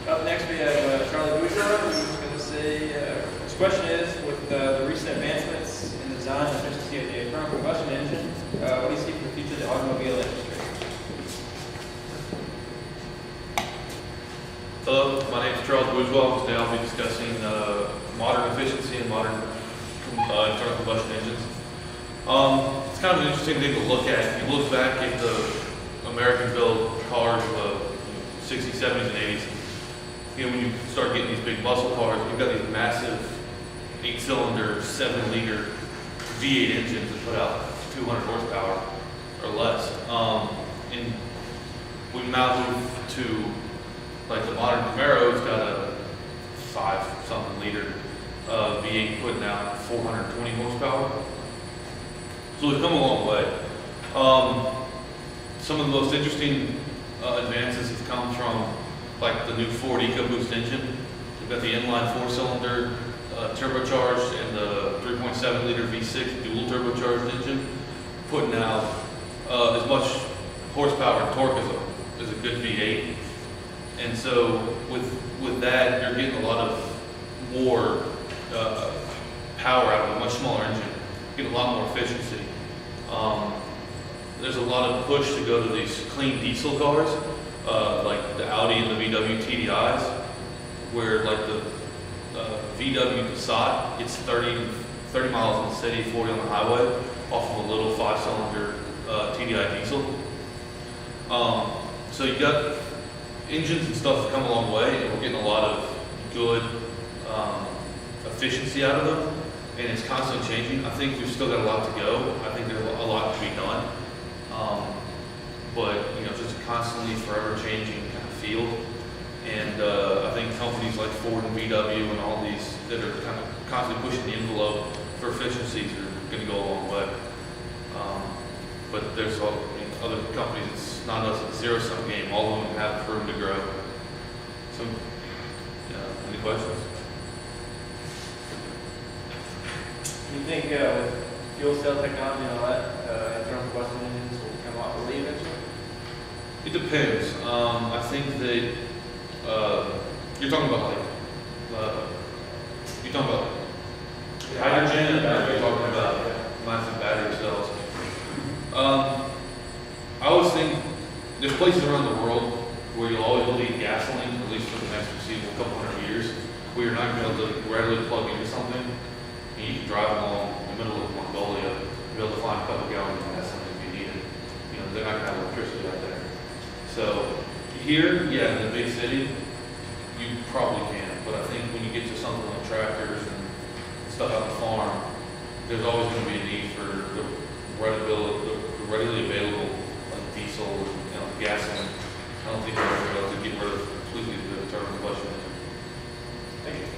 Up next, we have Charlie Bourgeois, who's going to say, his question is, with the recent advancements in the design and efficiency of the internal combustion engine, what do you see for the future of the automobile industry? Hello, my name is Charles Bourgeois. Today I'll be discussing modern efficiency and modern internal combustion engines. It's kind of an interesting thing to look at. If you look back at the American-built cars of the 60s, 70s, and 80s, when you start getting these big muscle cars, you've got these massive 8-cylinder, 7-liter V8 engines that put out 200 horsepower or less. And we now move to like the modern Camaro's got a 5-something liter V8 putting out 420 horsepower. So we've come a long way. Some of the most interesting advances have come from like the new Ford EcoBoost engine. We've got the inline 4-cylinder turbocharged and the 3.7 liter V6 dual turbocharged engine putting out as much horsepower and torque as a good V8. And so with that, you're getting a lot of more power out of a much smaller engine, getting a lot more efficiency. There's a lot of push to go to these clean diesel cars, like the Audi and the VW TDIs, where like the VW Passat gets 30 miles in the city, 40 on the highway, off of a little 5-cylinder TDI diesel. So you got engines and stuff have come a long way, and we're getting a lot of good efficiency out of them, and it's constantly changing. I think we've still got a lot to go. I think there's a lot to be done. But just a constantly forever changing kind of field. And I think companies like Ford and VW and all these that are kind of constantly pushing the envelope for efficiencies are going to go a long way. But there's other companies, it's not a zero-sum game. All of them have room to grow. So, any questions? Do you think with fuel cell technology and all that, internal combustion engines will become obsolete eventually? It depends. I think that you're talking about hydrogen, or you're talking about massive battery cells. I always think there's places around the world where you'll always need gasoline, at least for the next foreseeable couple hundred years, where you're not going to be able to readily plug into something. And you can drive along the middle of Mongolia and be able to find a couple gallons of gasoline if you need it. They're not going to have electricity out there. So here, yeah, in the big city, you probably can. But I think when you get to something like tractors and stuff out on the farm, there's always going to be a need for the readily available diesel and gasoline. I don't think we're going to be able to get rid of completely the internal combustion engine. Thank you.